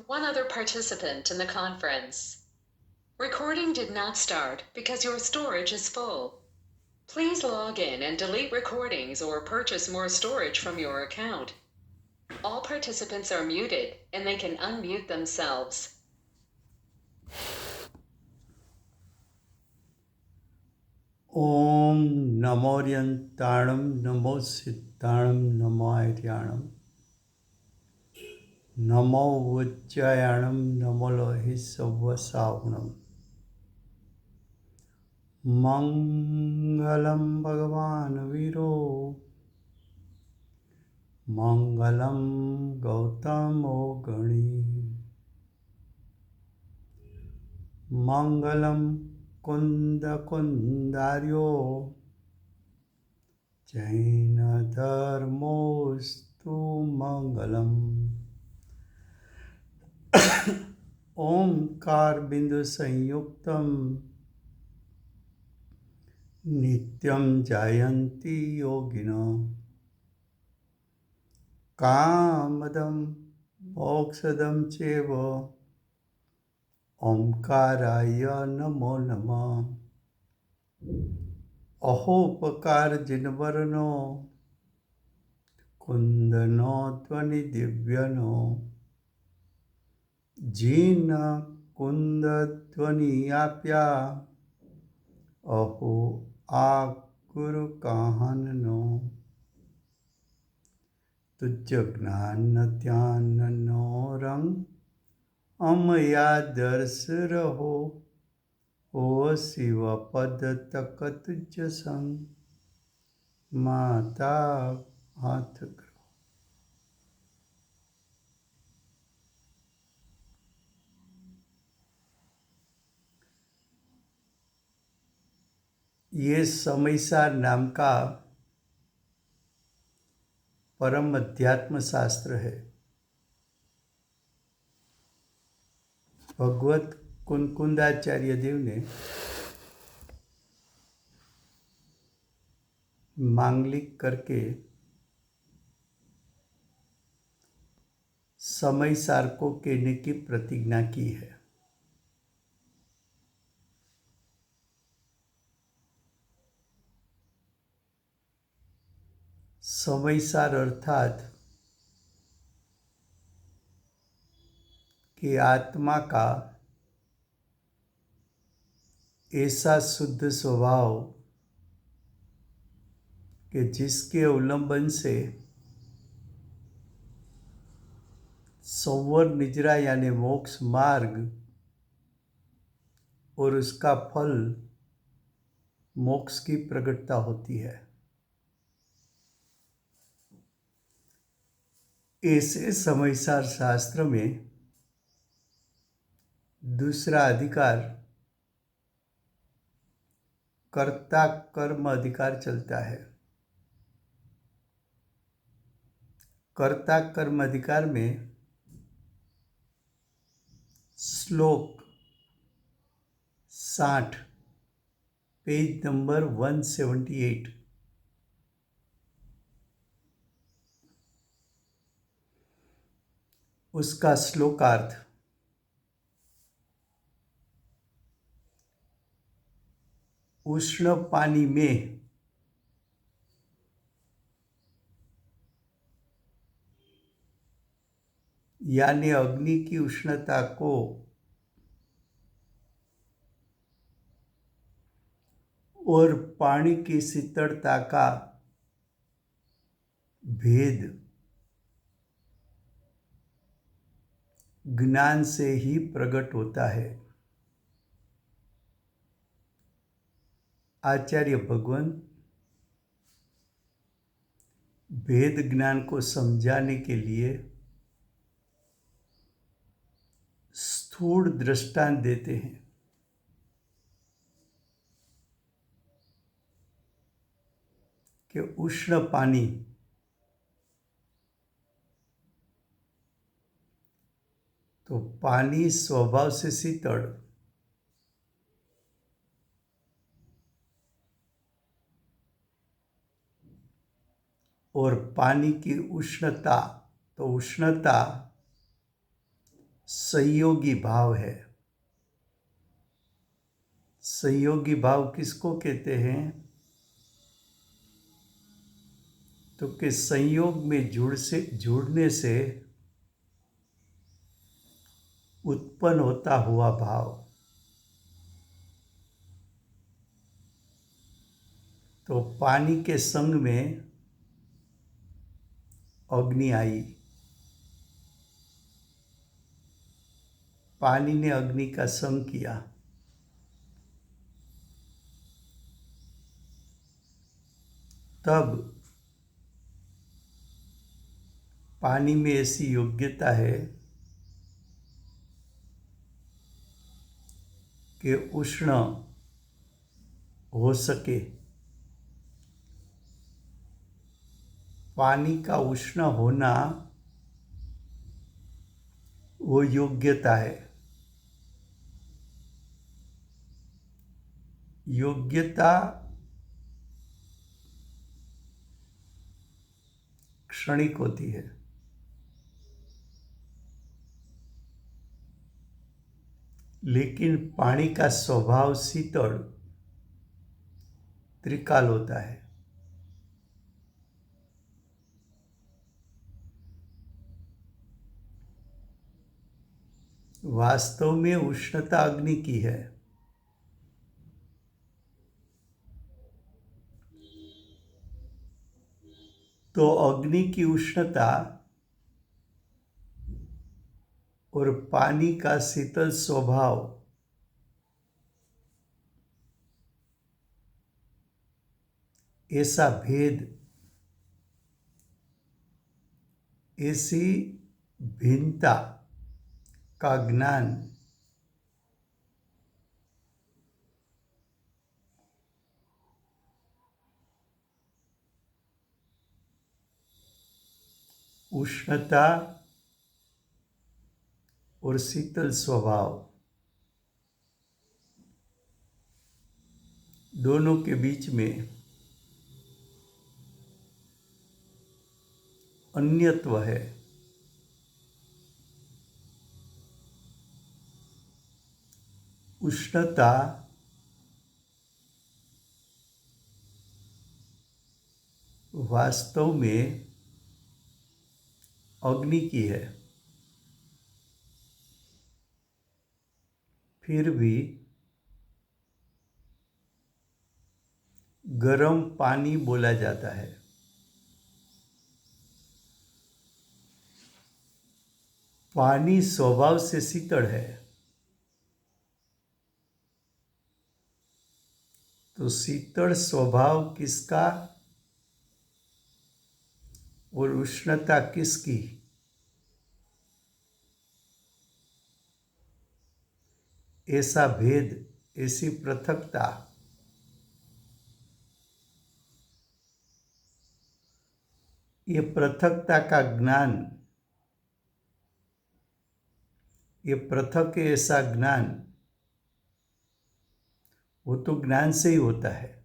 one other participant in the conference. Recording did not start because your storage is full. Please log in and delete recordings or purchase more storage from your account. All participants are muted and they can unmute themselves. ॐ नमोऽर्यन्ताणं नमो सिद्धाणं नमो आर्याणं नमो उज्जयाणं नमो लोहि सव्वसावणं मङ्गलं भगवान् वीरो मङ्गलं गौतमो गणी मङ्गलं कुन्दकुन्दार्यो जैनधर्मोऽस्तु मङ्गलम् ओंकार बिंदु संयुक्तम नित्यं जायन्ति योगिनो कामदं मोक्षदं चैव ओंकाराय नमो नमः अहोपकार जिनवरनो कुंदनो ध्वनि दिव्यनो जीन कुंद ध्वनि आप्या अहो आ गुरु कहनो तुझ ज्ञान ध्यान नो रंग अमया दर्श रहो ओ शिव पद तक तुझ संग माता हाथ करो। ये समयसार नाम का परम अध्यात्म शास्त्र है। भगवत कुनकुंदाचार्य देव ने मांगलिक करके समयसार को कहने की प्रतिज्ञा की है। समयसार अर्थात कि आत्मा का ऐसा शुद्ध स्वभाव कि जिसके उल्लंघन से संवर निजरा यानी मोक्ष मार्ग और उसका फल मोक्ष की प्रकटता होती है। ऐसे समयसार शास्त्र में दूसरा अधिकार कर्ता कर्म अधिकार चलता है। कर्ता कर्म अधिकार में श्लोक 60 पेज नंबर 178 उसका श्लोकार्थ उष्ण पानी में यानी अग्नि की उष्णता को और पानी की शीतलता का भेद ज्ञान से ही प्रकट होता है। आचार्य भगवान भेद ज्ञान को समझाने के लिए स्थूल दृष्टांत देते हैं कि उष्ण पानी तो पानी स्वभाव से शीतल और पानी की उष्णता तो उष्णता संयोगी भाव है। संयोगी भाव किसको कहते हैं? तो कि संयोग में जुड़ने से उत्पन्न होता हुआ भाव। तो पानी के संग में अग्नि आई, पानी ने अग्नि का संग किया, तब पानी में ऐसी योग्यता है कि उष्ण हो सके। पानी का उष्ण होना वो योग्यता है। योग्यता क्षणिक होती है, लेकिन पानी का स्वभाव शीतल त्रिकाल होता है। वास्तव में उष्णता अग्नि की है। तो अग्नि की उष्णता और पानी का शीतल स्वभाव ऐसा भेद, ऐसी भिन्नता का ज्ञान उष्णता और शीतल स्वभाव दोनों के बीच में अन्यत्व है। उष्णता वास्तव में अग्नि की है, फिर भी गर्म पानी बोला जाता है। पानी स्वभाव से शीतल है, तो शीतल स्वभाव किसका और उष्णता किसकी? ऐसा भेद, ऐसी पृथकता ये पृथकता का ज्ञान, ये पृथक है ऐसा ज्ञान, वो तो ज्ञान से ही होता है।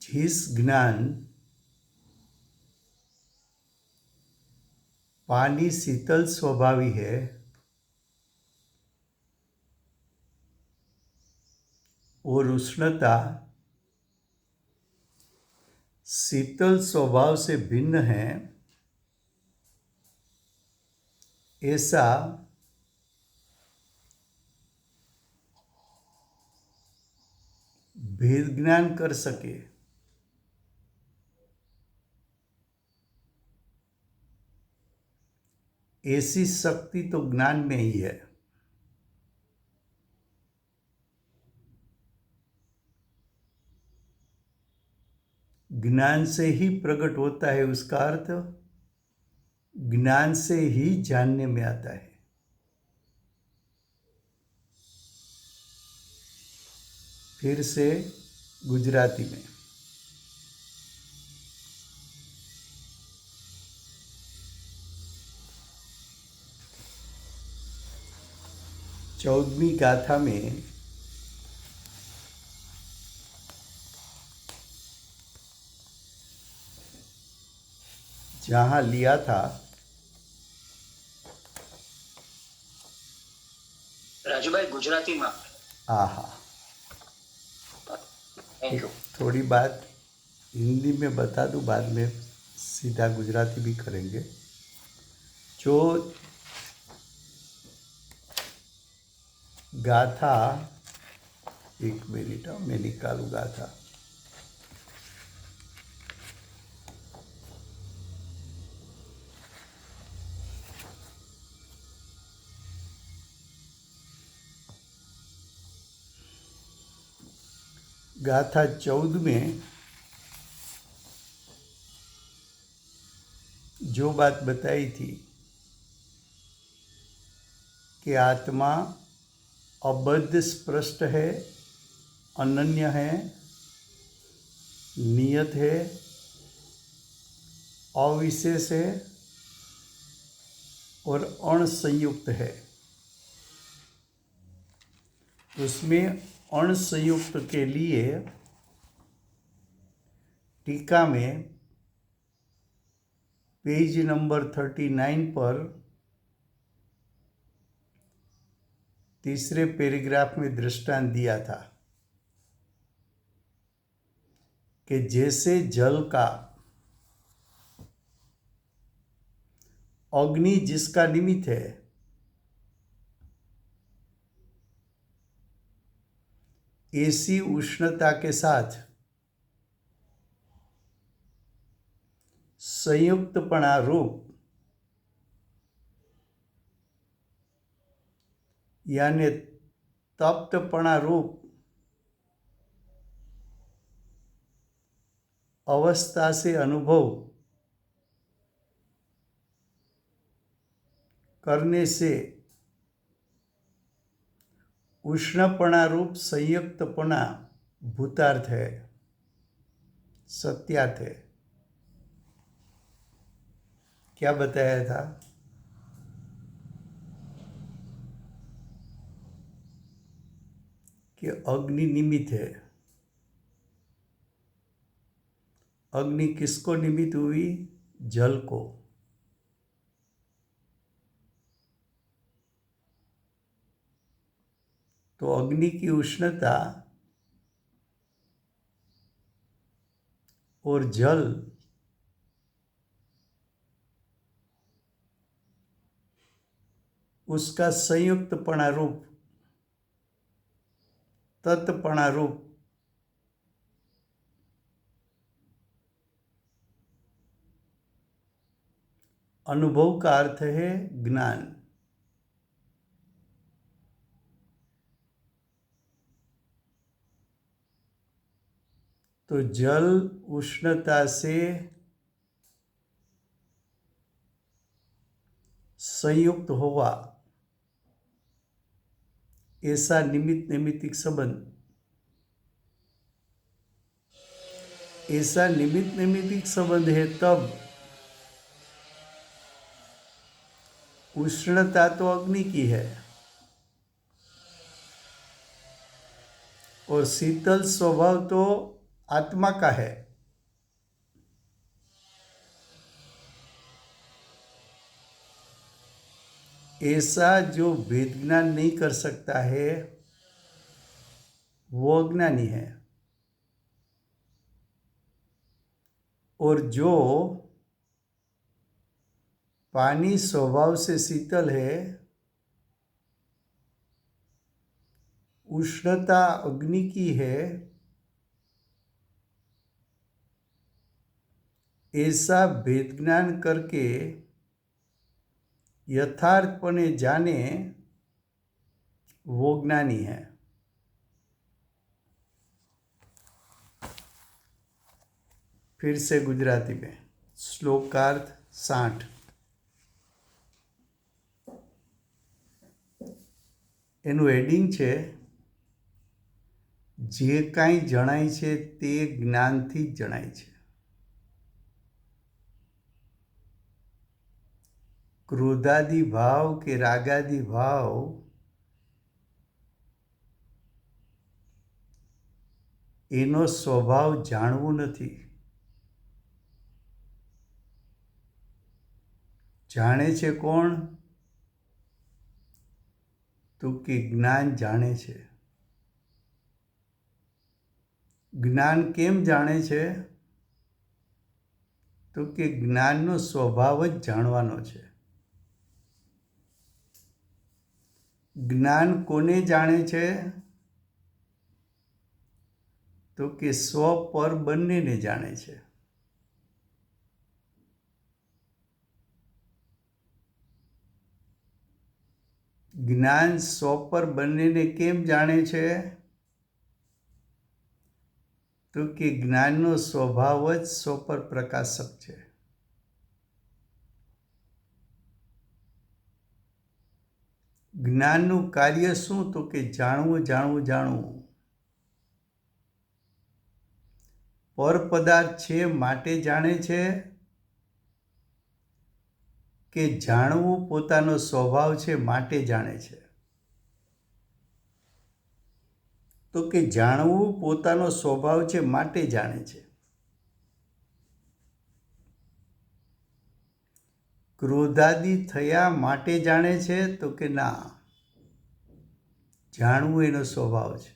जिस ज्ञान पानी शीतल स्वभावी है और उष्णता शीतल स्वभाव से भिन्न है, ऐसा भेद ज्ञान कर सके, ऐसी शक्ति तो ज्ञान में ही है। ज्ञान से ही प्रकट होता है, उसका अर्थ ज्ञान से ही जानने में आता है। फिर से गुजराती में, चौदहवीं गाथा में जहाँ लिया था। રાજુભાઈ ગુજરાતીમાં. आहा, થેન્ક યુ. थोड़ी बात हिंदी में बता दूं, बाद में सीधा गुजराती भी करेंगे। जो गाथा, एक मिनट मैं निकालूँ गाथा। गाथा 14 में जो बात बताई थी कि आत्मा अबद्ध स्पष्ट है, अनन्य है, नियत है, अविशेष है और अणसंयुक्त है। उसमें अणसंयुक्त के लिए टीका में पेज नंबर 39 पर तीसरे पैराग्राफ में दृष्टांत दिया था कि जैसे जल का अग्नि जिसका निमित्त है, ऐसी उष्णता के साथ संयुक्तपणा रूप यानी तप्तपणा रूप अवस्था से अनुभव करने से उष्णपणा रूप संयुक्तपणा भूतार्थ है, सत्यार्थ है। क्या बताया था? कि अग्नि निमित्त है। अग्नि किसको निमित्त हुई? जल को। तो अग्नि की उष्णता और जल उसका संयुक्तपणा रूप, तत्पणा रूप अनुभव का अर्थ है ज्ञान। तो जल उष्णता से संयुक्त होगा, ऐसा निमित्त नैमित्तिक संबंध, ऐसा निमित्त नैमित्तिक संबंध है तब उष्णता तो अग्नि की है और शीतल स्वभाव तो आत्मा का है। ऐसा जो वेद ज्ञान नहीं कर सकता है वो अज्ञानी है, और जो पानी स्वभाव से शीतल है, उष्णता अग्नि की है, ऐसा वेद ज्ञान करके यथार्थपणे जाने वो ज्ञानी है। फिर से गुजराती में श्लोकार्थ 60। એનું હેડિંગ છે, જે કાંઈ જણાય છે તે જ્ઞાનથી જ જણાય છે। ક્રોધાદિ ભાવ કે રાગાદિ ભાવ એનો સ્વભાવ જાણવું નથી। જાણે છે કોણ? તો કે જ્ઞાન જાણે છે. જ્ઞાન કેમ જાણે છે? તો કે જ્ઞાનનો સ્વભાવ જ જાણવાનો છે. જ્ઞાન કોને જાણે છે? તો કે સ્વ પર બંનેને જાણે છે. જ્ઞાન સ્વ પર બંનેને કેમ જાણે છે? તો કે જ્ઞાનનો સ્વભાવ જ સ્વ પર પ્રકાશક છે. જ્ઞાનનું કાર્ય શું? તો કે જાણવું જાણવું જાણવું. પર પદાર્થ છે માટે જાણે છે કે જાણવું પોતાનો સ્વભાવ છે માટે જાણે છે? તો કે જાણવું પોતાનો સ્વભાવ છે માટે જાણે છે. ક્રોધાદી થયા માટે જાણે છે? તો કે ના, જાણવું એનો સ્વભાવ છે.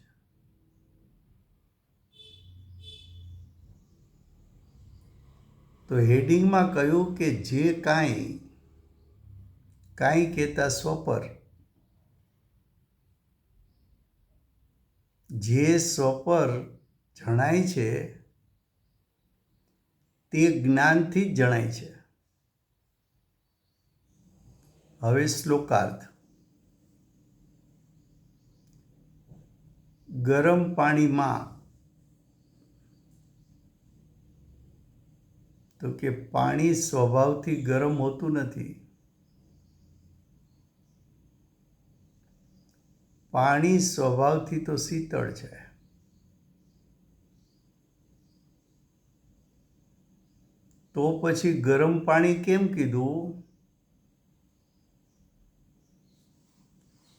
તો હેડિંગમાં કહ્યું કે જે કાંઈ કહેતા સ્વ પર, જે સ્વ પર જણાય છે તે જ્ઞાનથી જ જણાય છે. હવે શ્લોકાર્થ. ગરમ પાણીમાં, તો કે પાણી સ્વભાવથી ગરમ હોતું નથી. પાણી સ્વભાવથી તો શીતળ છે. તો પછી ગરમ પાણી કેમ કીધું?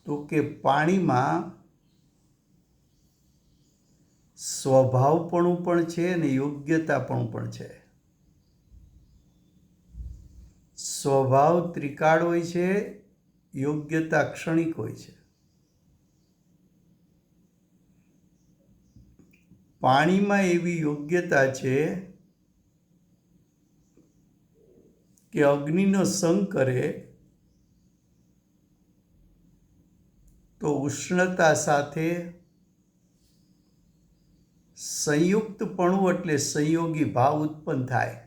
તો કે પાણીમાં સ્વભાવપણું પણ છે અને યોગ્યતાપણું પણ છે. સ્વભાવ ત્રિકાળ હોય છે, યોગ્યતા ક્ષણિક હોય છે. પાણીમાં એવી યોગ્યતા છે કે અગ્નિનો સંગ કરે તો ઉષ્ણતા સાથે સંયુક્તપણું એટલે સંયોગી ભાવ ઉત્પન્ન થાય.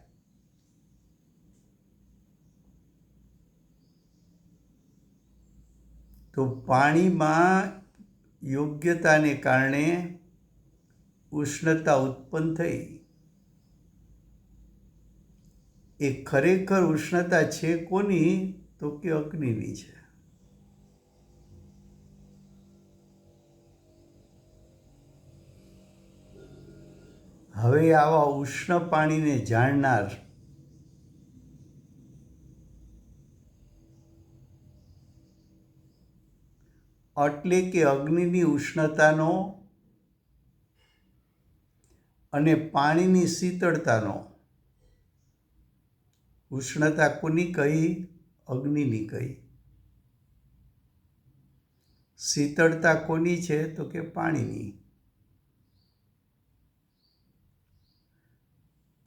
તો પાણીમાં યોગ્યતાને કારણે ઉષ્ણતા ઉત્પન્ન થઈ. એ ખરેખર ઉષ્ણતા છે કોની? તો કે અગ્નિની છે. હવે આવા ઉષ્ણ પાણીને જાણનાર એટલે કે અગ્નિની ઉષ્ણતાનો અને પાણીની શીતળતાનો, ઉષ્ણતા કોની કહી? અગ્નિની કહી. શીતળતા કોની છે? તો કે પાણીની.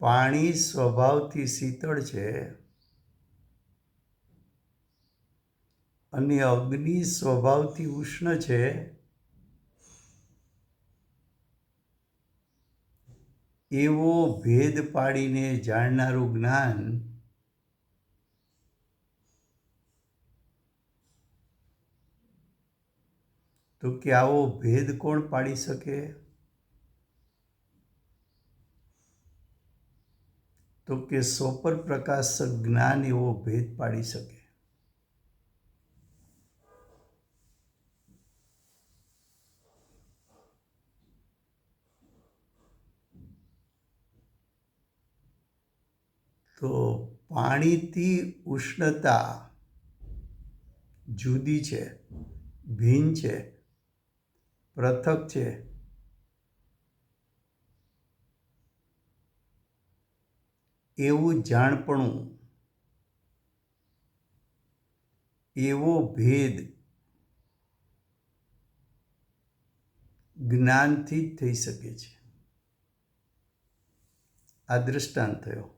પાણી સ્વભાવથી શીતળ છે અને અગ્નિ સ્વભાવથી ઉષ્ણ છે. એવો ભેદ પાડીને જાણનારું જ્ઞાન તો કે આવો ભેદ કોણ પાડી શકે? તો કે સ્વપર પ્રકાશક જ્ઞાન એવો ભેદ પાડી શકે. તો પાણીથી ઉષ્ણતા જુદી છે, ભિન્ન છે, પૃથક છે. એવું જાણપણું એવો ભેદ જ્ઞાનથી જ થઈ શકે છે. આ દૃષ્ટાંત થયો.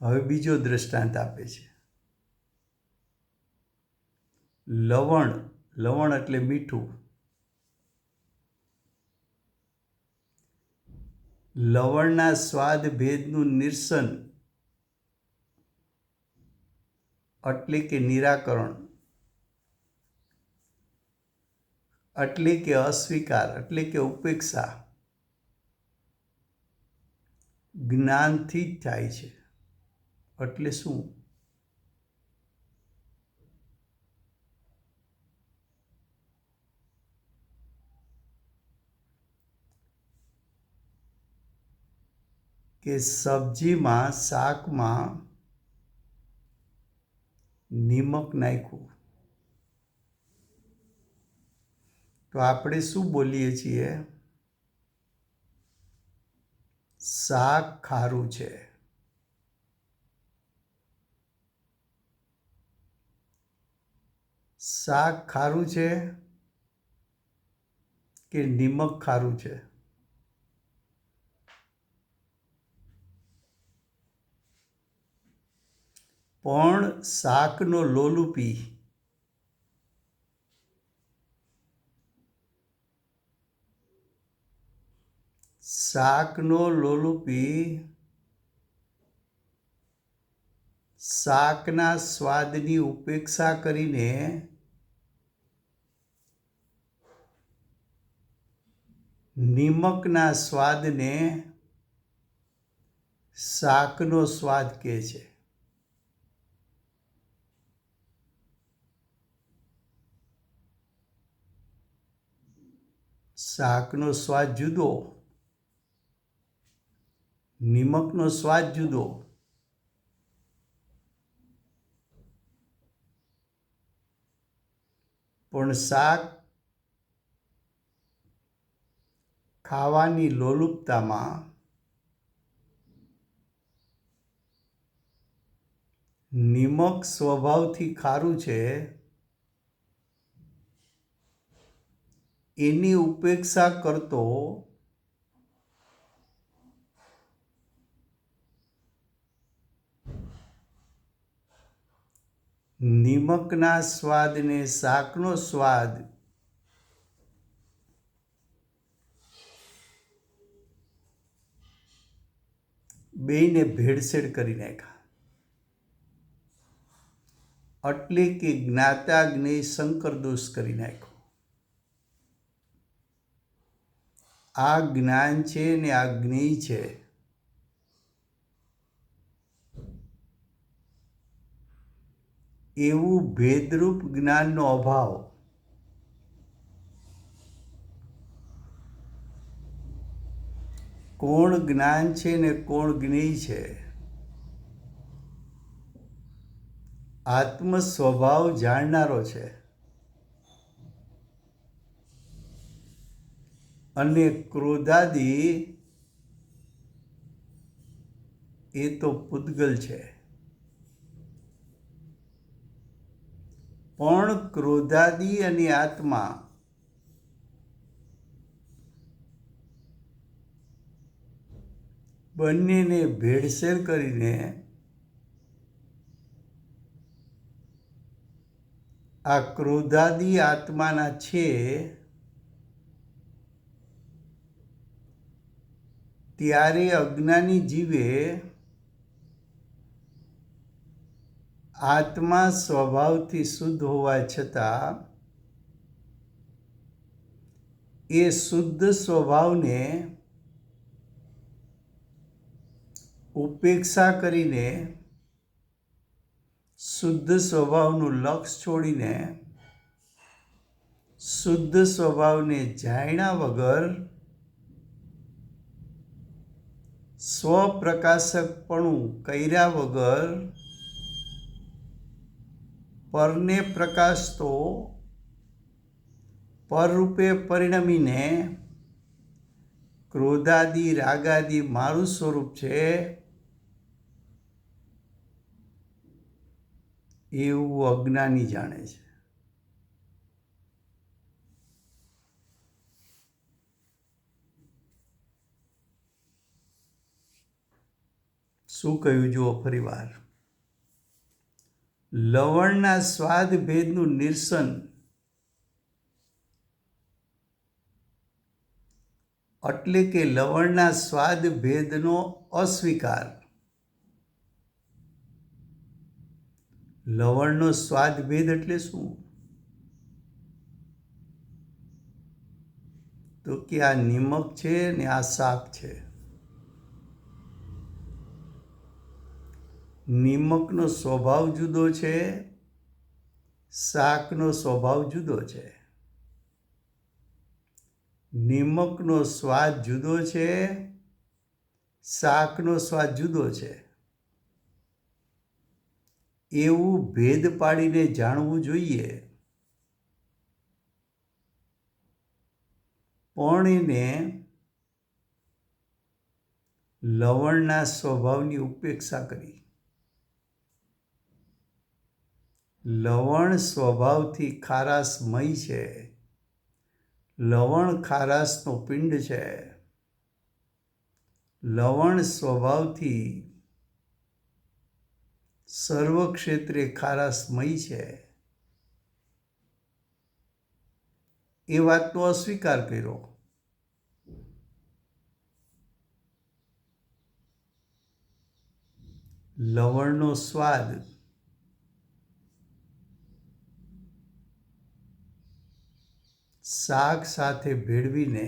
હવે બીજો દૃષ્ટાંત આપે છે. લવણ, લવણ એટલે મીઠું. લવણના સ્વાદ ભેદનું નિરસન એટલે કે નિરાકરણ, એટલે કે અસ્વીકાર, એટલે કે ઉપેક્ષા જ્ઞાનથી જ થાય છે. એટલે શું? કે સબ્જીમાં, શાકમાં નિમક નાખ્યું તો આપણે શું બોલીએ છીએ? શાક ખારું છે. શાક ખારું છે કે નિમક ખારું છે? પણ શાકનો લોલુપી શાકના સ્વાદની ઉપેક્ષા કરીને નિમકના સ્વાદને શાકનો સ્વાદ કહે છે. શાકનો સ્વાદ જુદો, નિમકનો સ્વાદ જુદો. પણ શાક ખાવાની લોલુપતામાં નિમક સ્વભાવથી ખારું છે એની ઉપેક્ષા કરતો નિમકના સ્વાદને શાકનો સ્વાદ બેયને ભેળસેળ કરી નાખ્યા. એટલે કે જ્ઞાતા જ્ઞેય શંકર દોષ કરી નાખ્યો. આ જ્ઞાન છે ને આ જ્ઞેય છે. એવું ભેદરૂપ જ્ઞાનનો અભાવ કોણ જ્ઞાન છે ને કોણ જ્ઞેય છે, આત્મ સ્વભાવ જાણનારો છે. અને ક્રોધાદી એ તો પૂતગલ છે. પણ ક્રોધાદી અને આત્મા બંનેને ભેળસેળ કરીને આ ક્રોધાદી આત્માના છે ત્યારે અજ્ઞાની જીવે આત્મા સ્વભાવથી શુદ્ધ હોવા છતાં એ શુદ્ધ સ્વભાવને ઉપેક્ષા કરીને શુદ્ધ સ્વભાવનું લક્ષ છોડીને શુદ્ધ સ્વભાવને જાણ્યા વગર સ્વપ્રકાશકપણું કર્યા વગર પરને પ્રકાશતો પરરૂપે પરિણમીને ક્રોધાદી રાગાદી મારું સ્વરૂપ છે એવું અજ્ઞાની જાણે છે. શું કહ્યું જુઓ ફરીવાર. લવણના સ્વાદ ભેદનું નિરસન એટલે કે લવણના સ્વાદ ભેદનો અસ્વીકાર. લવણનો સ્વાદ ભેદ એટલે શું? તો કે આ નિમક છે ને આ શાક છે. નિમકનો સ્વભાવ જુદો છે, શાકનો સ્વભાવ જુદો છે. નિમકનો સ્વાદ જુદો છે, શાકનો સ્વાદ જુદો છે. એવું ભેદ પાડીને જાણવું જોઈએ. પણ એને લવણના સ્વભાવની ઉપેક્ષા કરી. લવણ સ્વભાવથી ખારાશમય છે. લવણ ખારાશનો પિંડ છે. લવણ સ્વભાવથી સર્વ ક્ષેત્રે ખારાશમય છે. એ વાતનો અસ્વીકાર કર્યો. લવણનો સ્વાદ શાક સાથે ભેળવીને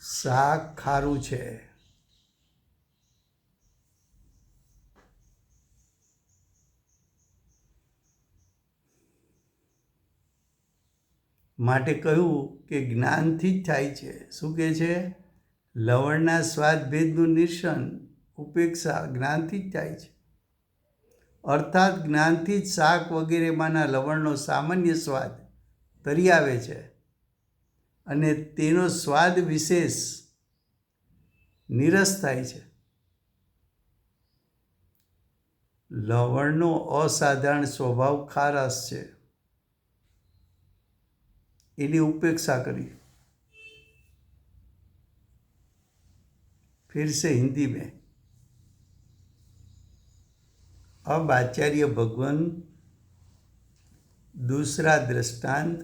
શાક ખારું છે, માટે કહ્યું કે જ્ઞાનથી જ થાય છે. શું કહે છે? લવણના સ્વાદ ભેદનું નિરસન ઉપેક્ષા જ્ઞાનથી જ થાય છે. અર્થાત જ્ઞાનથી જ શાક વગેરેમાંના લવણનો સામાન્ય સ્વાદ તરી આવે છે અને તેનો સ્વાદ વિશેષ નીરસ થાય છે. લવણનો અસાધારણ સ્વભાવ ખારાશ છે. એની ઉપેક્ષા કરી. फिर से हिंदी में. अब आचार्य भगवान दूसरा दृष्टांत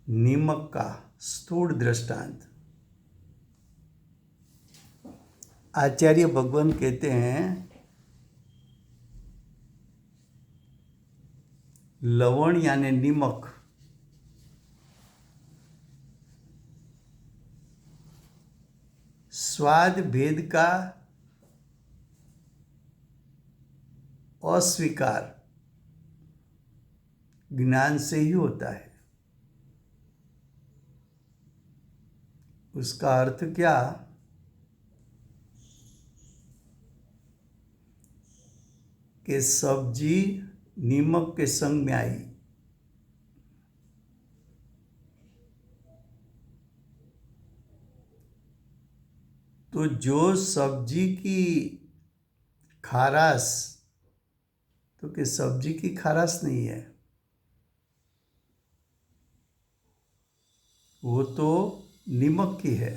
नीमक का स्थूल दृष्टांत. आचार्य भगवान कहते हैं लवण यानी नीमक स्वाद भेद का अस्वीकार ज्ञान से ही होता है. उसका अर्थ क्या? कि सब्जी नीमक के संग में आई तो जो सब्जी की खाराश, तो कि सब्जी की खाराश नहीं है, वो तो नीमक की है.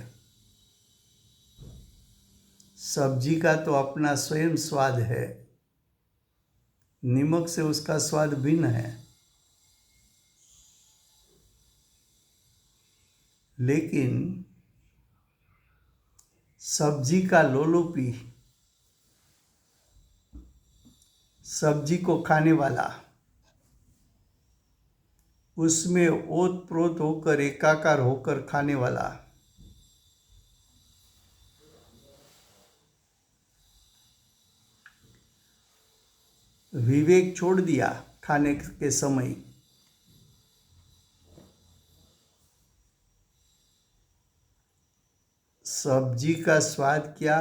सब्जी का तो अपना स्वयं स्वाद है, नीमक से उसका स्वाद भिन्न है. लेकिन सब्जी का लोलुपी, सब्जी को खाने वाला, उसमें ओत प्रोत होकर एकाकार होकर खाने वाला, विवेक छोड़ दिया खाने के समय. सब्जी का स्वाद क्या,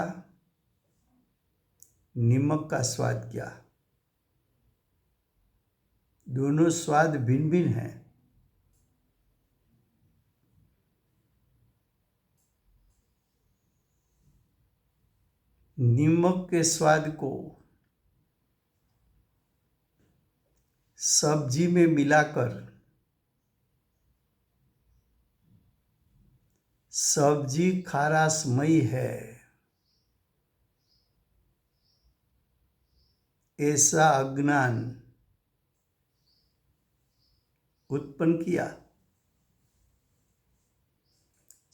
नीमक का स्वाद क्या, दोनों स्वाद भिन्न भिन्न हैं. नीमक के स्वाद को सब्जी में मिलाकर सब्जी खारासमयी है, ऐसा अज्ञान उत्पन्न किया,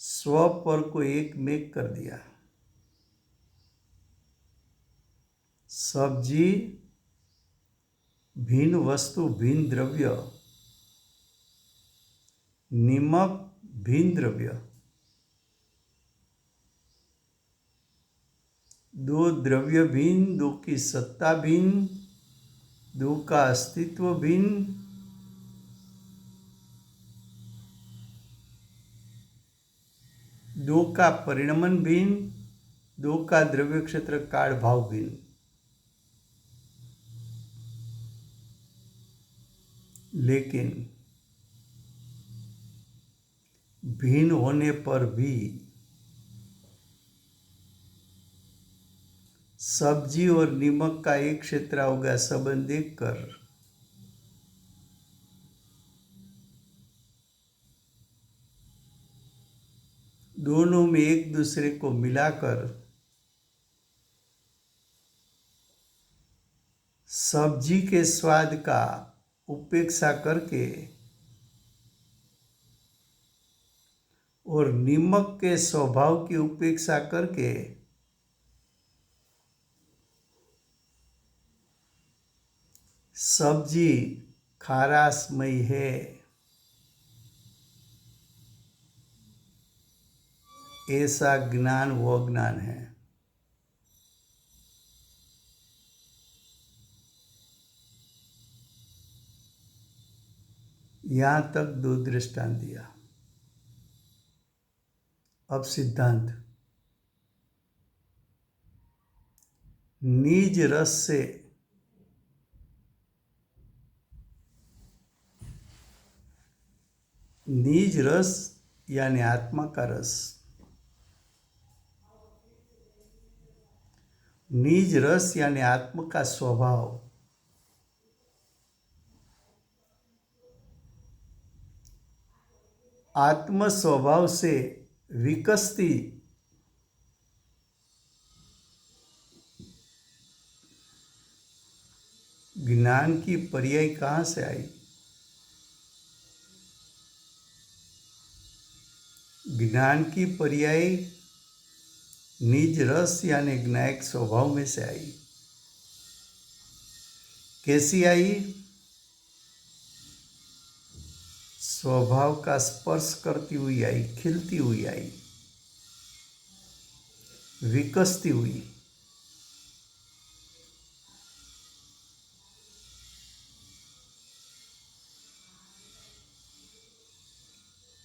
स्व पर को एक मेघ कर दिया। सब्जी भिन्न वस्तु भिन्न द्रव्य, नीमक भिन्न द्रव्य, दो द्रव्य भिन्न, दो की सत्ता भिन्न, दो का अस्तित्व भिन्न, दो का परिणमन भिन्न, दो का द्रव्य क्षेत्र काल भाव भिन्न। लेकिन भिन्न होने पर भी सब्जी और नीमक का एक क्षेत्र होगा संबंध देखकर दोनों में एक दूसरे को मिलाकर सब्जी के स्वाद का उपेक्षा करके और नीमक के स्वभाव की उपेक्षा करके सब्जी खारासमयी है, ऐसा ज्ञान वो ज्ञान है। यहां तक दो दृष्टांत दिया। अब सिद्धांत। निज रस से निज रस यानी आत्मा का रस, निज रस यानी आत्मा का स्वभाव आत्म स्वभाव से विकसती ज्ञान की पर्याय कहाँ से आई? ज्ञान की पर्याय निज रस यानी ज्ञायक स्वभाव में से आई। कैसी आई? स्वभाव का स्पर्श करती हुई आई, खिलती हुई आई, विकसती हुई।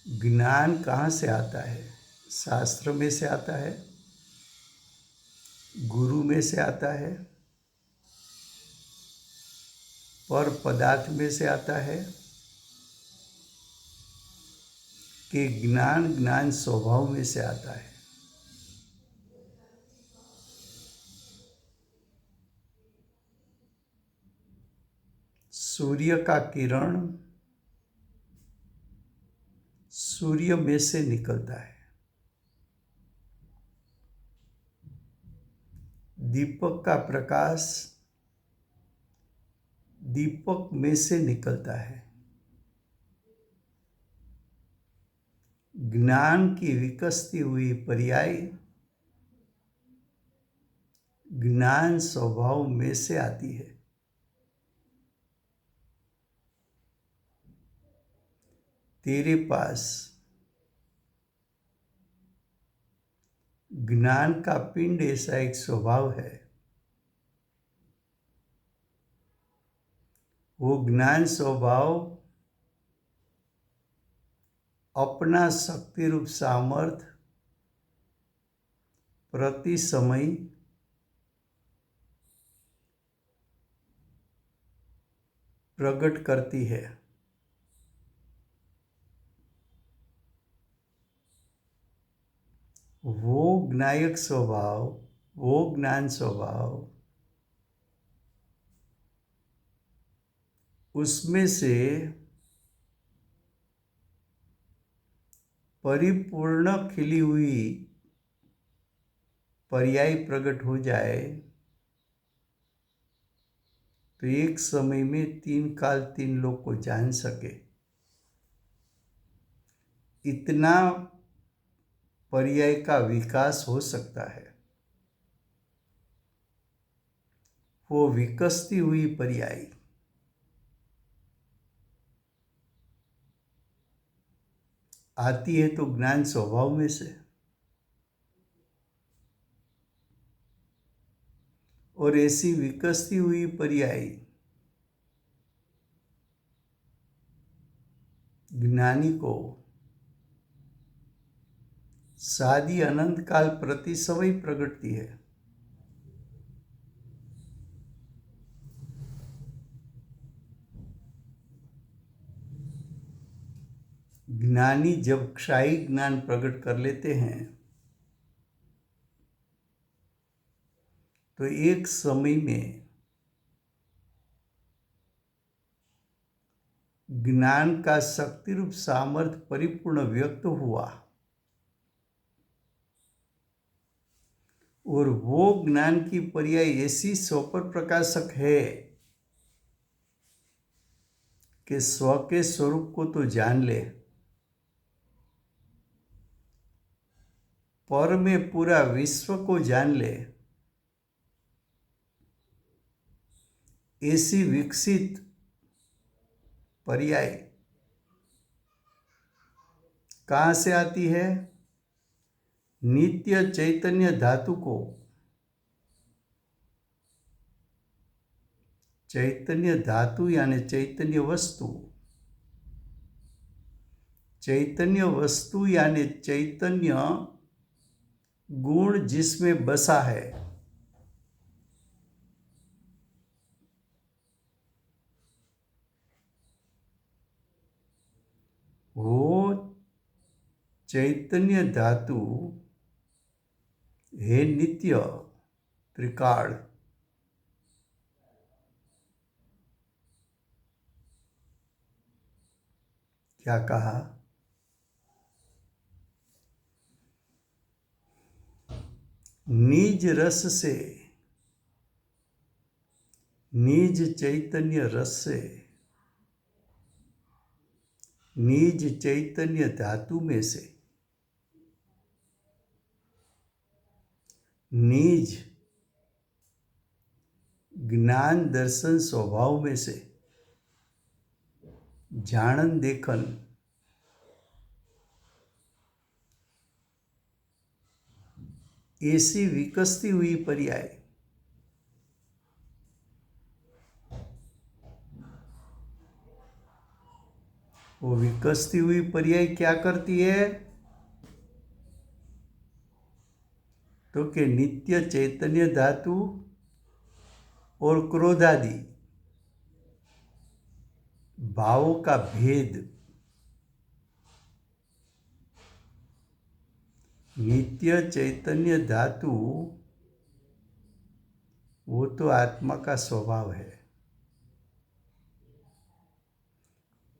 ज्ञान कहाँ से आता है? शास्त्र में से आता है, गुरु में से आता है, पर पदार्थ में से आता है कि ज्ञान ज्ञान स्वभाव में से आता है। सूर्य का किरण सूर्य में से निकलता है, दीपक का प्रकाश दीपक में से निकलता है। ज्ञान की विकसती हुई पर्याय ज्ञान स्वभाव में से आती है। तेरे पास ज्ञान का पिंड ऐसा एक स्वभाव है, वो ज्ञान स्वभाव अपना शक्ति रूप सामर्थ्य प्रति समय प्रकट करती है। वो ज्ञायक स्वभाव वो ज्ञान स्वभाव, उसमें से परिपूर्ण खिली हुई पर्याय प्रकट हो जाए तो एक समय में 3 काल 3 लोग को जान सके, इतना पर्याय का विकास हो सकता है। वो विकसती हुई पर्याय आती है तो ज्ञान स्वभाव में से, और ऐसी विकसती हुई पर्याय ज्ञानी को सादी अनंत काल प्रति सवय प्रगटती है। ज्ञानी जब क्षायी ज्ञान प्रकट कर लेते हैं तो एक समय में ज्ञान का शक्ति रूप सामर्थ्य परिपूर्ण व्यक्त हुआ, और वो ज्ञान की पर्याय ऐसी स्वपर प्रकाशक है कि स्व के स्वरूप को तो जान ले, पर में पूरा विश्व को जान ले, ऐसी विकसित पर्याय कहाँ से आती है? नित्य चैतन्य धातु को, चैतन्य धातु यानी चैतन्य वस्तु, चैतन्य वस्तु यानी चैतन्य गुण जिसमें बसा है, वो चैतन्य धातु है नित्य त्रिकाल। क्या कहा? निज रस से, निज चैतन्य रस से, निज चैतन्य धातु में से, निज ज्ञान दर्शन स्वभाव में से, जाणन देखन ऐसी विकसती हुई पर्याय वो विकसती हुई पर्याय क्या करती है? तो कि नित्य चैतन्य धातु और क्रोधादि भावों का भेद, नित्य चैतन्य धातु वो तो आत्मा का स्वभाव है,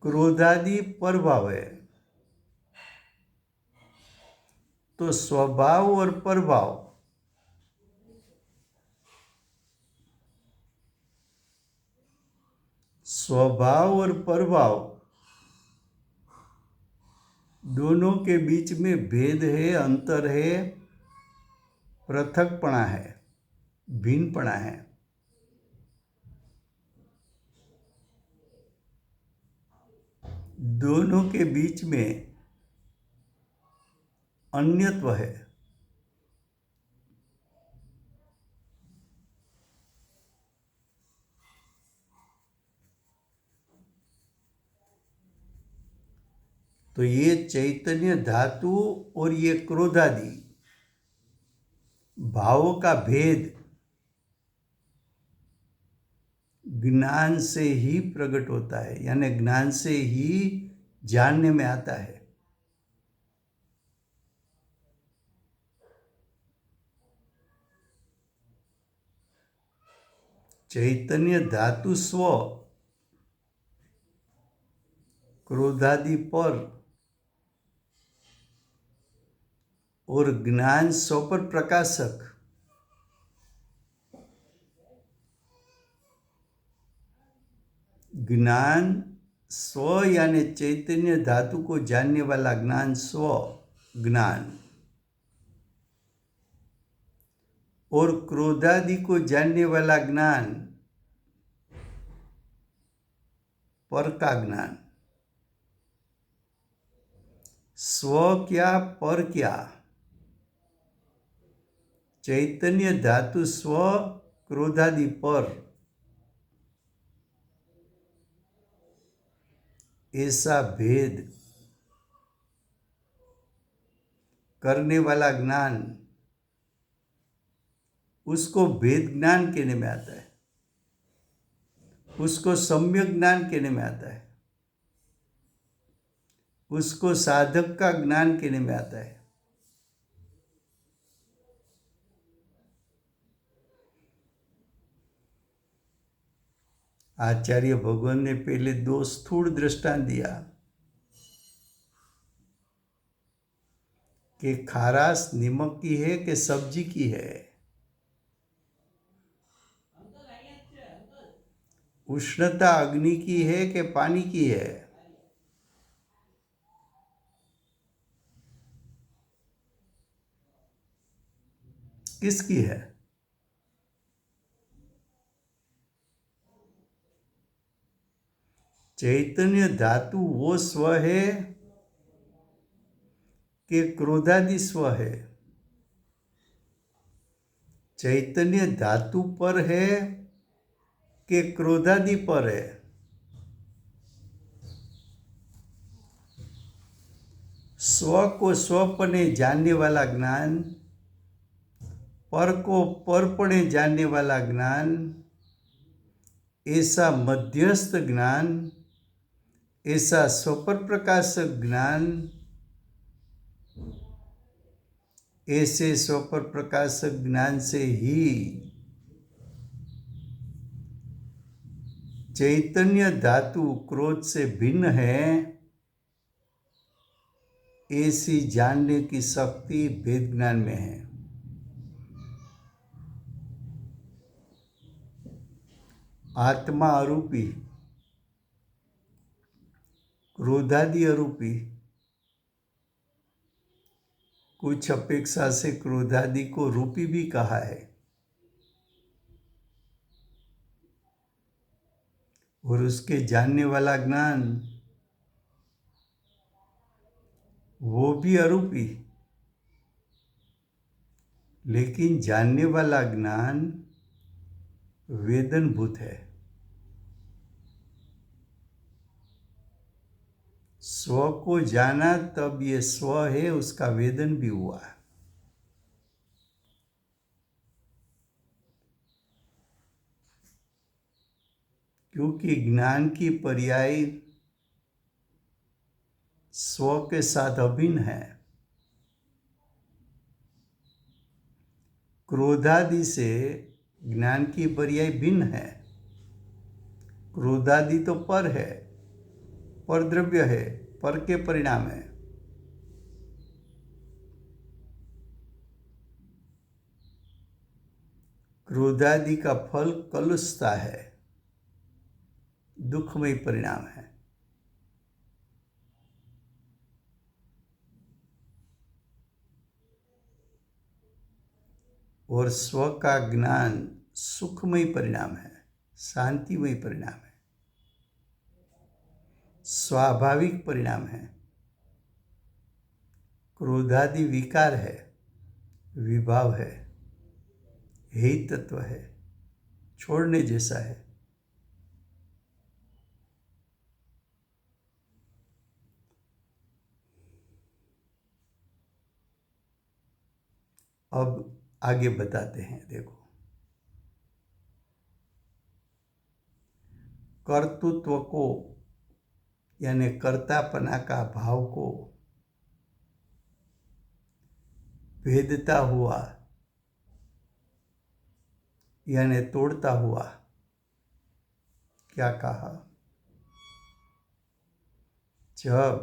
क्रोधादि परभाव है, तो स्वभाव और परभाव स्वभाव और परभाव दोनों के बीच में भेद है, अंतर है, पृथकपणा है, भिन्नपणा है। दोनों के बीच में अन्यत्व है। तो ये चैतन्य धातु और ये क्रोधादि भावों का भेद ज्ञान से ही प्रकट होता है, यानी ज्ञान से ही जानने में आता है। चैतन्य धातु स्व क्रोधादि पर और ज्ञान स्व पर प्रकाशक। ज्ञान स्व यानी चैतन्य धातु को जानने वाला ज्ञान स्व ज्ञान और क्रोधादि को जानने वाला ज्ञान पर का ज्ञान। स्व क्या पर क्या? चैतन्य धातु स्व क्रोधादि पर ऐसा भेद करने वाला ज्ञान, उसको भेद ज्ञान कहने में आता है, उसको सम्यक ज्ञान कहने में आता है, उसको साधक का ज्ञान कहने में आता है। आचार्य भगवान ने पहले 2 स्थूल दृष्टांत दिया कि खाराश नमक की है कि सब्जी की है, उष्णता अग्नि की है कि पानी की है। किसकी है? चैतन्य धातु वो स्व है कि क्रोधादि स्व है? चैतन्य धातु पर है कि क्रोधादि पर है? स्व को स्वपने जानने वाला ज्ञान, पर को परपणे जानने वाला ज्ञान, ऐसा मध्यस्थ ज्ञान, ऐसा स्वपर प्रकाशक ज्ञान, ऐसे स्वपर प्रकाशक ज्ञान से ही चैतन्य धातु क्रोध से भिन्न है, ऐसी जानने की शक्ति भेद ज्ञान में है। आत्मा अरूपी, क्रोधादि अरूपी, कुछ अपेक्षा से क्रोधादि को रूपी भी कहा है, और उसके जानने वाला ज्ञान वो भी अरूपी, लेकिन जानने वाला ज्ञान वेदनभूत है। स्व को जाना तब ये स्व है, उसका वेदन भी हुआ। क्योंकि ज्ञान की पर्याय स्व के साथ अभिन्न है। क्रोधादि से ज्ञान की पर्याय भिन्न है। क्रोधादि तो पर है, पर द्रव्य है, पर के परिणाम है। क्रोधादि का फल कलुषता है, दुखमय परिणाम है। और स्व का ज्ञान सुखमय परिणाम है, शांतिमय परिणाम है, स्वाभाविक परिणाम है। क्रोधादि विकार है, विभाव है, हे तत्व है, छोड़ने जैसा है। अब आगे बताते हैं, देखो। कर्तृत्व को यानी कर्तापना का भाव को भेदता हुआ यानी तोड़ता हुआ क्या कहा? जब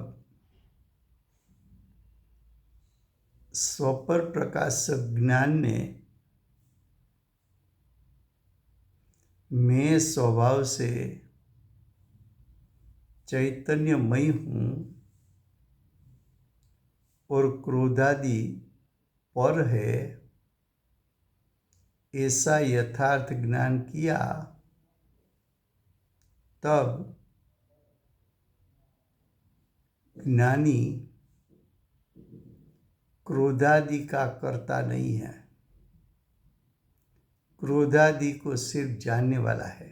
स्वपर प्रकाशक ज्ञान ने मैं स्वभाव से चैतन्यमय हूँ और क्रोधादि पर है, ऐसा यथार्थ ज्ञान किया, तब ज्ञानी क्रोधादि का कर्ता नहीं है, क्रोधादि को सिर्फ जानने वाला है।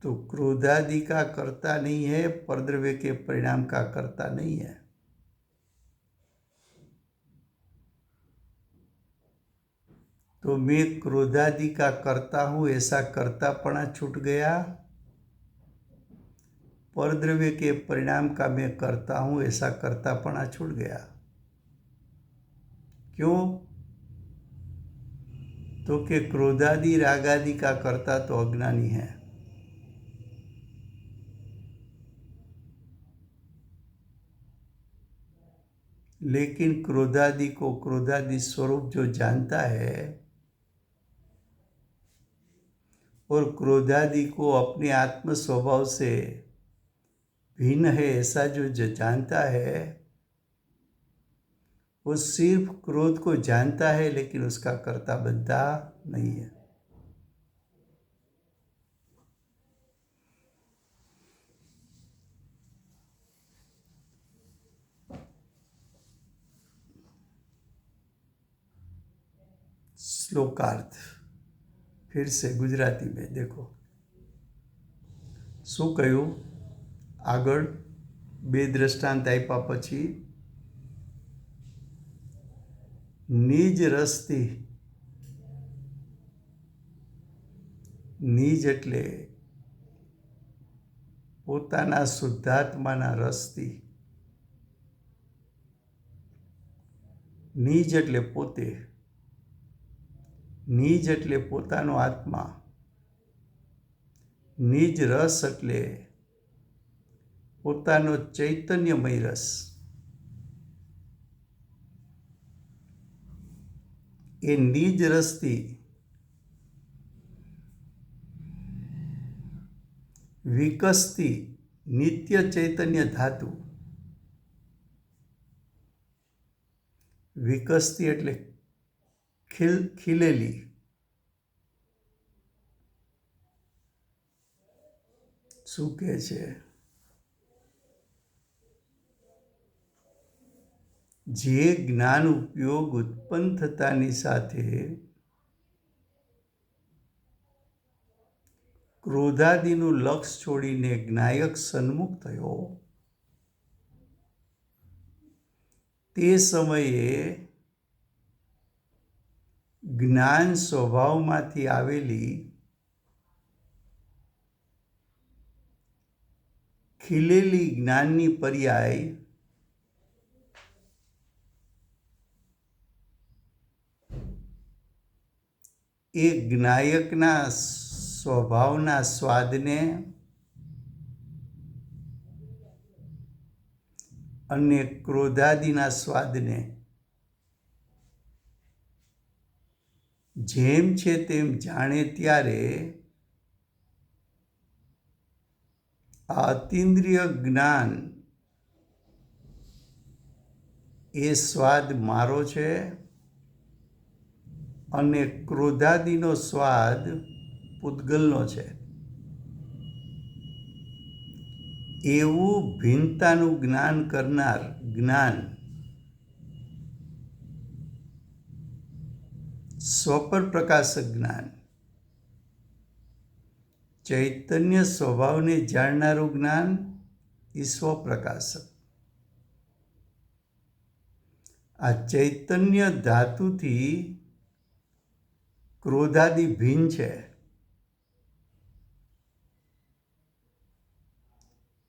तो क्रोधादि का कर्ता नहीं है, परद्रव्य के परिणाम का कर्ता नहीं है। तो मैं क्रोधादि का कर्ता हूं, ऐसा कर्तापना छूट गया। परद्रव्य के परिणाम का मैं करता हूं, ऐसा कर्तापना छूट गया। क्यों? तो कि क्रोधादि रागादि का कर्ता तो अज्ञानी है। लेकिन क्रोधादि को क्रोधादि स्वरूप जो जानता है और क्रोधादि को अपने आत्म स्वभाव से भिन्न है, ऐसा जो जानता है, वो सिर्फ क्रोध को जानता है, लेकिन उसका कर्ता बनता नहीं है। श्लोकार्थ फिर से गुजराती में देखो શું કહ્યું આગળ બે દ્રષ્ટાંત આપ્યા પછી નિજ રસથી, નિજ એટલે પોતાના શુદ્ધાત્માના રસથી, નિજ એટલે પોતે, નિજ એટલે પોતાનો આત્મા, નિજ રસ એટલે પોતાનો ચૈતન્યમય રસ। એ નિજ રસથી વિકસતી નિત્ય ચૈતન્ય ધાતુ, વિકસતી એટલે ખીલેલી, શું કહે છે? જે જ્ઞાન ઉપયોગ ઉત્પન્ન થતાની સાથે ક્રોધાદિનું લક્ષ છોડીને જ્ઞાયક સન્મુખ થયો, તે સમયે જ્ઞાન સ્વભાવમાંથી આવેલી ખીલેલી જ્ઞાનની પર્યાય એ જ્ઞાયકના સ્વભાવના સ્વાદને અને ક્રોધાદિના સ્વાદને જેમ છે તેમ જાણે ત્યારે આ અતીન્દ્રિય જ્ઞાન એ સ્વાદ મારો છે અને ક્રોધાદિનો સ્વાદ પૂતગલનો છે, એવું ભિન્નતાનું જ્ઞાન કરનાર જ્ઞાન સ્વપર પ્રકાશક જ્ઞાન, ચૈતન્ય સ્વભાવને જાણનારું જ્ઞાન એ સ્વપ્રકાશક। આ ચૈતન્ય ધાતુથી ક્રોધાદિ ભિન્ન છે,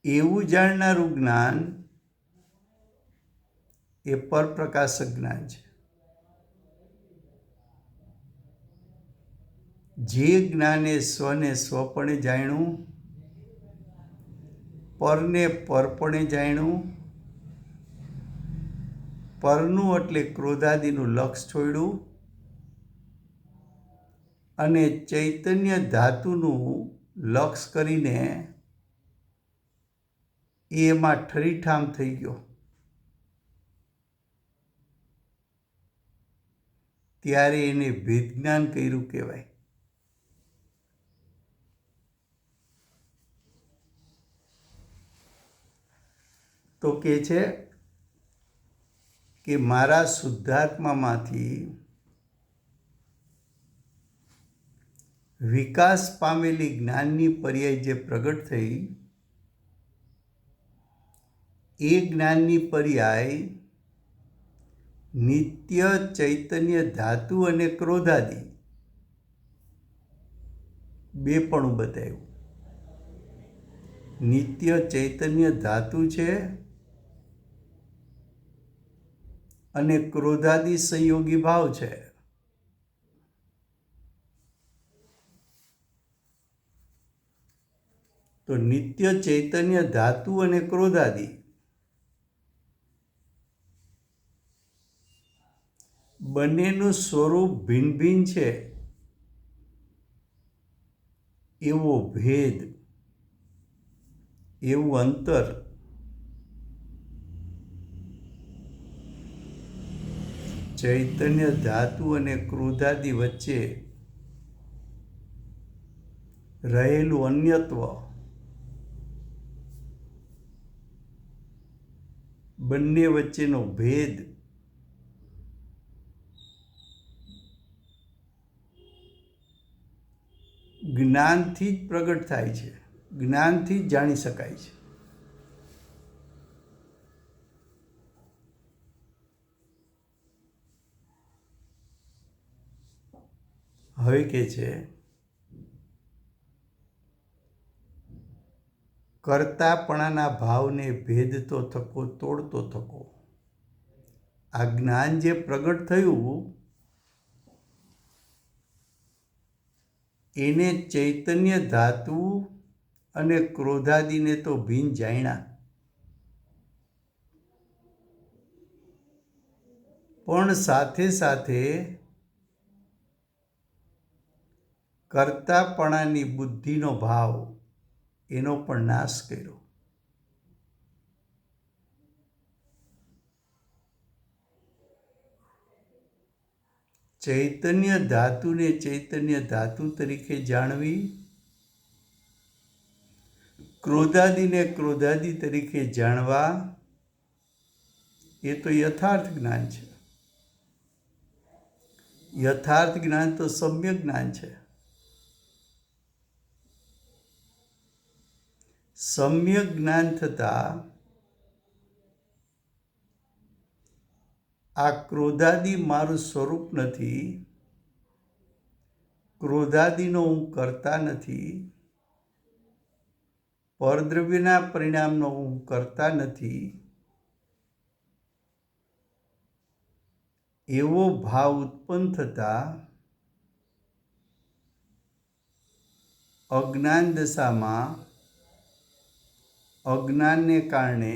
એવું જાણનારું જ્ઞાન એ પરપ્રકાશક જ્ઞાન છે। જે જ્ઞાને સ્વને સ્વપણે જાણ્યું, પરને પરપણે જાણ્યું, પરનું એટલે ક્રોધાદિનું લક્ષ છોડ્યું અને ચૈતન્ય ધાતુનું લક્ષ કરીને એમાં ઠરીઠામ થઈ ગયો, ત્યારે એને ભેદજ્ઞાન કર્યું કહેવાય. તો કે છે કે મારા શુદ્ધાત્મામાંથી વિકાસ પામેલી જ્ઞાનની પર્યાય જે પ્રગટ થઈ, એ જ્ઞાનની પર્યાય નિત્ય ચૈતન્ય ધાતુ અને ક્રોધાદિ બે પણ બતાવ્યું. નિત્ય ચૈતન્ય ધાતુ છે અને ક્રોધાદિ સંયોગી ભાવ છે. તો નિત્ય ચૈતન્ય ધાતુ અને ક્રોધાદિ બંનેનું સ્વરૂપ ભિન્ન ભિન્ન છે, એવો ભેદ, એવું અંતર ચૈતન્ય ધાતુ અને ક્રોધાદિ વચ્ચે રહેલું અન્યત્વ, બંને વચ્ચેનો ભેદ જ્ઞાનથી જ પ્રગટ થાય છે, જ્ઞાનથી જ જાણી શકાય છે. હવે કે છે કર્તાપણાના ભાવને ભેદતો થકો તોડતો થકો. આ જ્ઞાન જે પ્રગટ થયું એને ચૈતન્ય ધાતુ અને ક્રોધાદિને તો ભિન્ન જાણ્યા, પણ સાથે સાથે કર્તાપણાની બુદ્ધિનો ભાવ એનો પણ નાશ કર્યો. ચૈતન્ય ધાતુને ચૈતન્ય ધાતુ તરીકે જાણવી, ક્રોધાદિને ક્રોધાદિ તરીકે જાણવા, એ તો યથાર્થ જ્ઞાન છે. યથાર્થ જ્ઞાન તો સમ્યક જ્ઞાન છે. સમ્યક જ્ઞાન થતાં આ ક્રોધાદિ મારું સ્વરૂપ નથી, ક્રોધાદિનો હું કરતા નથી, પરદ્રવ્યના પરિણામનો હું કરતા નથી, એવો ભાવ ઉત્પન્ન થતાં અજ્ઞાન દશામાં અજ્ઞાનને કારણે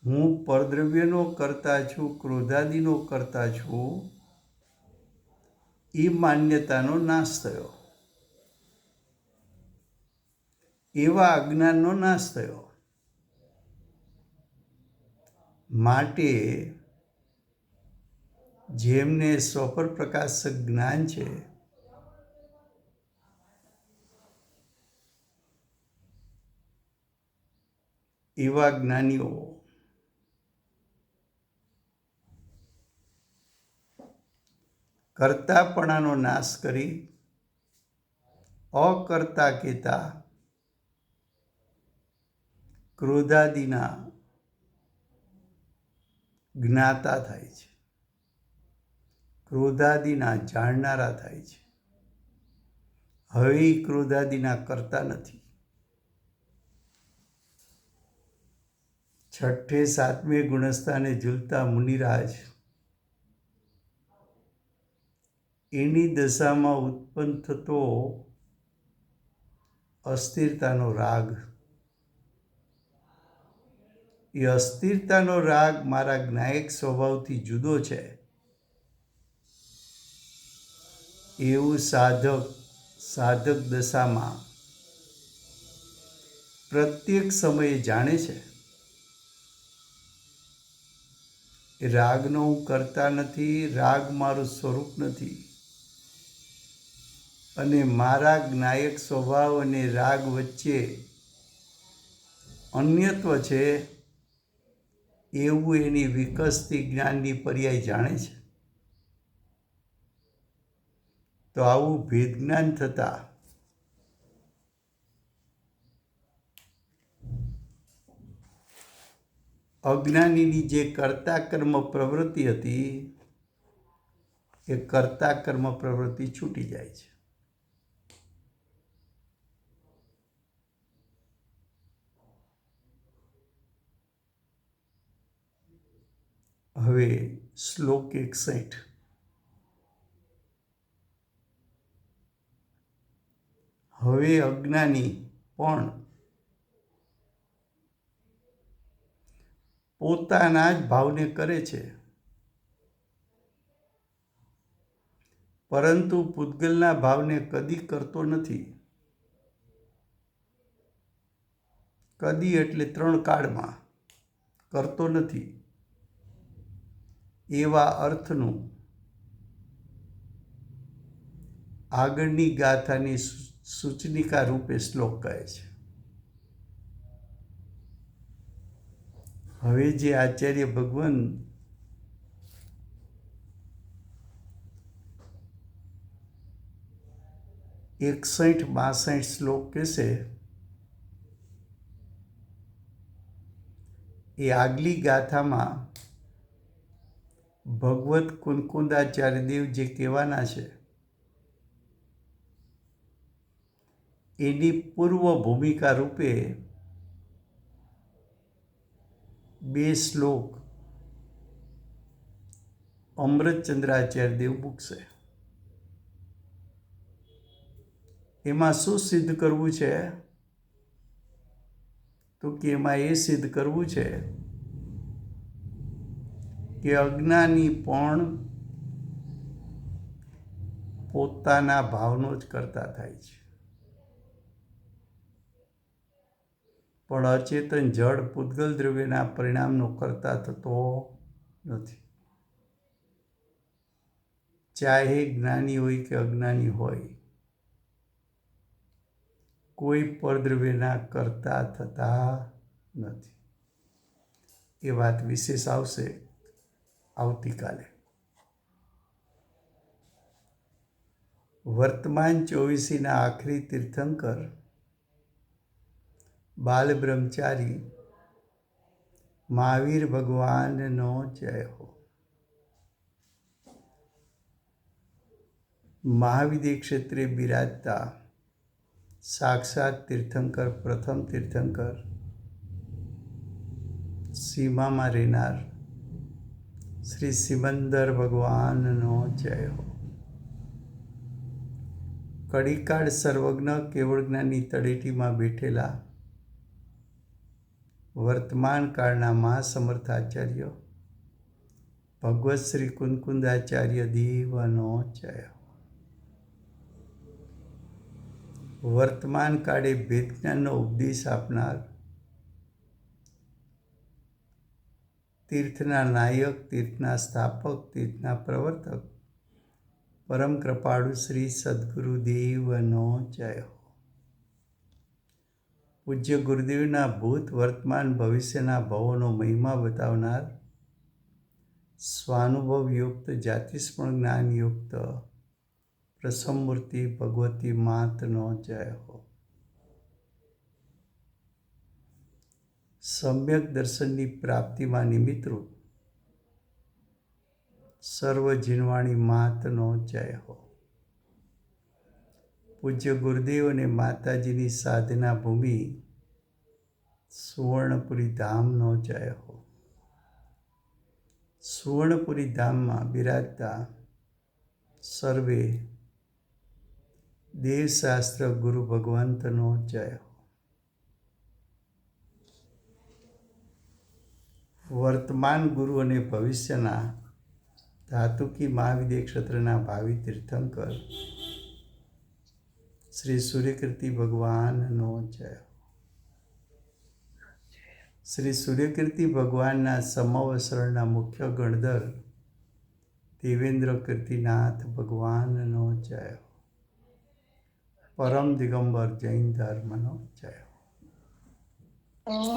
હું પરદ્રવ્યનો કરતા છું, ક્રોધાદિનો કરતા છું, એ માન્યતાનો નાશ થયો, એવા અજ્ઞાનનો નાશ થયો. માટે જેમને સ્વપર પ્રકાશક જ્ઞાન છે, એવા જ્ઞાનીઓ કર્તાપણાનો નાશ કરી અકર્તા કહેતા ક્રોધાદિના જ્ઞાતા થાય છે, ક્રોધાદિના જાણનારા થાય છે. હવે એ ક્રોધાદિના કરતા નથી. છઠ્ઠે સાતમે ગુણસ્થાને ઝૂલતા મુનિરાજ એની દશામાં ઉત્પન્ન થતો અસ્થિરતાનો રાગ, એ અસ્થિરતાનો રાગ મારા જ્ઞાયક સ્વભાવથી જુદો છે એવું સાધક દશામાં પ્રત્યેક સમયે જાણે છે. રાગનો હું કરતા નથી, રાગ મારું સ્વરૂપ નથી, અને મારા જ્ઞાયક સ્વભાવ અને રાગ વચ્ચે અન્યત્વ છે એવું એની વિકસતી જ્ઞાનની પર્યાય જાણે છે. તો આવું ભેદજ્ઞાન થતા અજ્ઞાનીની જે કર્તા કર્મ પ્રવૃત્તિ હતી એ કર્તા કર્મ પ્રવૃત્તિ છૂટી જાય છે. હવે શ્લોક 61. હવે અજ્ઞાની પણ પોતાના જ ભાવને કરે છે, પરંતુ પૂતગલના ભાવને કદી કરતો નથી. કદી એટલે 3 કાળમાં કરતો નથી એવા અર્થનું આગળની ગાથાની સૂચનિકા રૂપે શ્લોક કહે છે. હવે જે આચાર્ય ભગવાન એક 61-62 શ્લોક કહેશે એ આગલી ગાથામાં ભગવત કુનકુંદાચાર્ય દેવ જે કહેવાના છે એની પૂર્વ ભૂમિકા રૂપે 2 શ્લોક અમૃતચંદ્રાચાર્ય દેવ મૂકશે. એમાં શું સિદ્ધ કરવું છે? તો કે એમાં એ સિદ્ધ કરવું છે કે અજ્ઞાની પણ પોતાના ભાવનો જ કરતા થાય છે, પણ અચેતન જળ પૂતગલ દ્રવ્યના પરિણામનો કરતા થતો નથી. ચાહે જ્ઞાની હોય કે અજ્ઞાની હોય, કોઈ પરદ્રવ્યના કરતા થતા નથી. એ વાત વિશેષ આવશે આવતીકાલે. વર્તમાન 24ના આખરી તીર્થંકર બાલ બ્રહ્મચારી મહાવીર ભગવાનનો જય હો. મહાવિદ્ય ક્ષેત્રે બિરાજતા સાક્ષાત તીર્થંકર, પ્રથમ તીર્થંકર, સીમામાં રહેનાર શ્રી સિમંદર ભગવાનનો જય હો. કડીકાળ સર્વજ્ઞ કેવળ જ્ઞાનની તળેટીમાં બેઠેલા વર્તમાન કાળના મહાસમર્થાચાર્ય ભગવત શ્રી કુનકુંદાચાર્ય દેવનો જય હો. વર્તમાન કાળે ભેદજ્ઞાનનો ઉપદેશ આપનાર તીર્થના નાયક, તીર્થના સ્થાપક, તીર્થના પ્રવર્તક પરમ કૃપાળુ શ્રી સદગુરુદેવનો જય હો. પૂજ્ય ગુરુદેવના ભૂત, વર્તમાન, ભવિષ્યના ભવોનો મહિમા બતાવનાર સ્વાનુભવયુક્ત, જાતિસ્મરણ જ્ઞાનયુક્ત પ્રસમમૂર્તિ ભગવતી માતનો જય હો. સમ્યક દર્શનની પ્રાપ્તિમાં નિમિત્તરૂપ સર્વ જીનવાણી માતનો જય હો. પૂજ્ય ગુરુદેવ અને માતાજીની સાધના ભૂમિ સુવર્ણપુરી ધામનો જય હો. સુવર્ણપુરી ધામમાં બિરાજતા સર્વે દેવશાસ્ત્ર ગુરુ ભગવંતનો જય હો. વર્તમાન ગુરુ અને ભવિષ્યના ધાતુકી મહાવિદ્ય ક્ષેત્રના ભાવિ તીર્થંકર શ્રી સૂર્યકીર્તિ ભગવાનનો જય હો. શ્રી સૂર્યકીર્તિ ભગવાનના સમવસરણના મુખ્ય ગણધર દેવેન્દ્ર કીર્તિનાથ ભગવાનનો જય હો. પરમ દિગંબર જૈન ધર્મનો જય હો.